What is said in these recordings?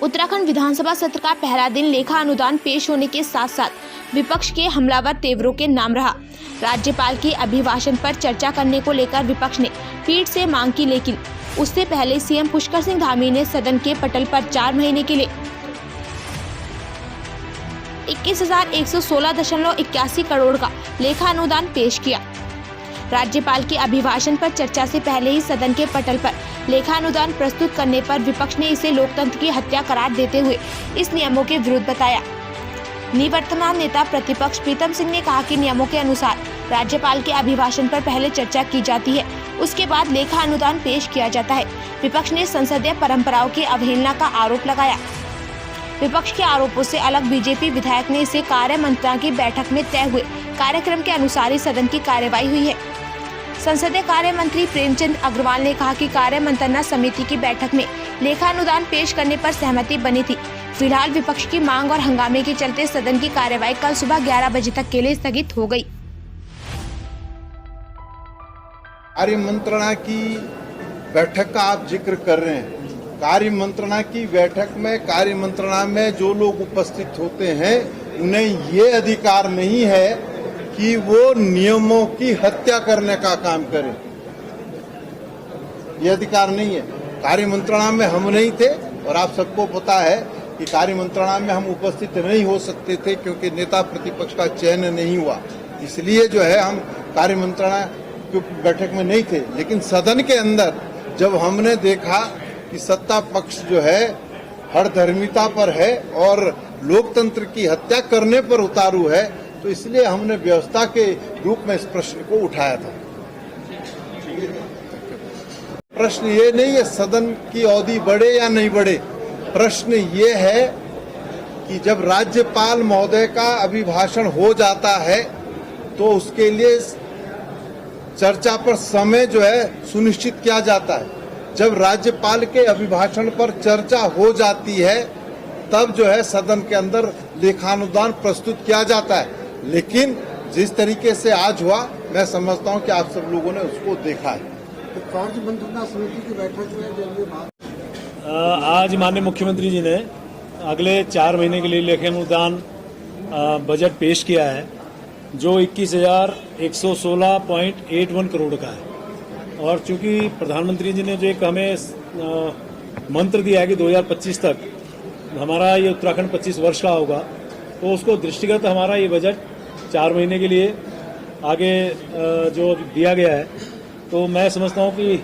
उत्तराखंड विधानसभा सत्र का पहला दिन लेखा अनुदान पेश होने के साथ साथ विपक्ष के हमलावर तेवरों के नाम रहा। राज्यपाल के अभिभाषण पर चर्चा करने को लेकर विपक्ष ने पीठ से मांग की, लेकिन उससे पहले सीएम पुष्कर सिंह धामी ने सदन के पटल पर 4 महीने के लिए 21,116.81 करोड़ का लेखा अनुदान पेश किया। राज्यपाल के अभिभाषण पर चर्चा से पहले ही सदन के पटल पर लेखा अनुदान प्रस्तुत करने पर विपक्ष ने इसे लोकतंत्र की हत्या करार देते हुए इस नियमों के विरुद्ध बताया। निवर्तमान नेता प्रतिपक्ष प्रीतम सिंह ने कहा कि नियमों के अनुसार राज्यपाल के अभिभाषण पर पहले चर्चा की जाती है, उसके बाद लेखा अनुदान पेश किया जाता है। विपक्ष ने संसदीय परंपराओं की अवहेलना का आरोप लगाया। विपक्ष के आरोपों से अलग बीजेपी विधायक ने इसे कार्य मंत्रणा की बैठक में तय हुए कार्यक्रम के अनुसार ही सदन की कार्यवाही हुई है। संसदीय कार्य मंत्री प्रेमचंद अग्रवाल ने कहा कि कार्य मंत्रणा समिति की बैठक में लेखा अनुदान पेश करने पर सहमति बनी थी। फिलहाल विपक्ष की मांग और हंगामे के चलते सदन की कार्यवाही कल सुबह 11 बजे तक के लिए स्थगित हो गई। कार्य मंत्रणा की बैठक का आप जिक्र कर रहे हैं। कार्य मंत्रणा की बैठक में कार्य मंत्रणा में जो लोग उपस्थित होते हैं उन्हें ये अधिकार नहीं है कि वो नियमों की हत्या करने का काम करें। ये अधिकार नहीं है। कार्य मंत्रणा में हम नहीं थे और आप सबको पता है कि कार्य मंत्रणा में हम उपस्थित नहीं हो सकते थे क्योंकि नेता प्रतिपक्ष का चयन नहीं हुआ, इसलिए जो है हम कार्य मंत्रणा की बैठक में नहीं थे। लेकिन सदन के अंदर जब हमने देखा कि सत्ता पक्ष जो है हठधर्मिता पर है और लोकतंत्र की हत्या करने पर उतारू है, तो इसलिए हमने व्यवस्था के रूप में इस प्रश्न को उठाया था। प्रश्न ये नहीं है सदन की अवधि बढ़े या नहीं बढ़े, प्रश्न ये है कि जब राज्यपाल महोदय का अभिभाषण हो जाता है तो उसके लिए चर्चा पर समय जो है सुनिश्चित किया जाता है। जब राज्यपाल के अभिभाषण पर चर्चा हो जाती है तब जो है सदन के अंदर लेखानुदान प्रस्तुत किया जाता है। लेकिन जिस तरीके से आज हुआ, मैं समझता हूं कि आप सब लोगों ने उसको देखा है। तो कार्य मंत्रणा समिति की बैठक में जब ये बात आज माननीय मुख्यमंत्री जी ने अगले 4 महीने के लिए लेखानुदान बजट पेश किया है जो 21,116.81 करोड़ का है। और चूंकि प्रधानमंत्री जी ने जो एक हमें मंत्र दिया है कि 2025 तक हमारा ये उत्तराखंड 25 वर्ष का होगा, तो उसको दृष्टिगत हमारा ये बजट 4 महीने के लिए आगे जो दिया गया है, तो मैं समझता हूँ कि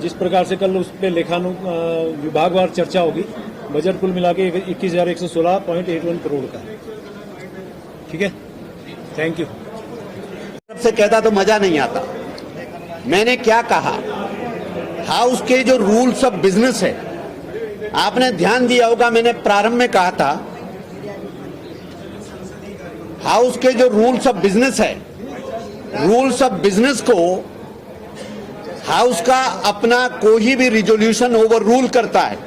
जिस प्रकार से कल उस पर विभागवार चर्चा होगी, बजट कुल मिला के 21,116.81 करोड़ का है। ठीक है, थैंक यू। सबसे कहता तो मजा नहीं आता। मैंने क्या कहा, हाउस के जो रूल्स ऑफ बिजनेस है, आपने ध्यान दिया होगा, मैंने प्रारंभ में कहा था हाउस के जो रूल्स ऑफ बिजनेस है, रूल्स ऑफ बिजनेस को हाउस का अपना कोई भी रिजोल्यूशन ओवर रूल करता है।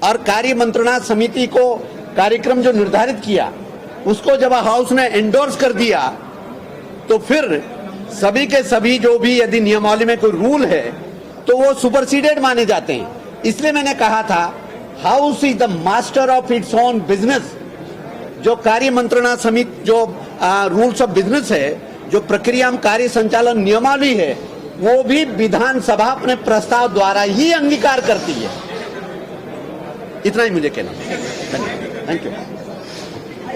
और कार्य मंत्रणा समिति को कार्यक्रम जो निर्धारित किया उसको जब हाउस ने एंडोर्स कर दिया तो फिर सभी के सभी जो भी यदि नियमावली में कोई रूल है तो वो सुपरसीडेड माने जाते हैं। इसलिए मैंने कहा था house is the master of its own business. जो कार्य मंत्रणा समिति जो रूल्स ऑफ बिजनेस है, जो प्रक्रिया कार्य संचालन नियमावली है, वो भी विधानसभा अपने प्रस्ताव द्वारा ही अंगीकार करती है। इतना ही मुझे कहना है। Thank you.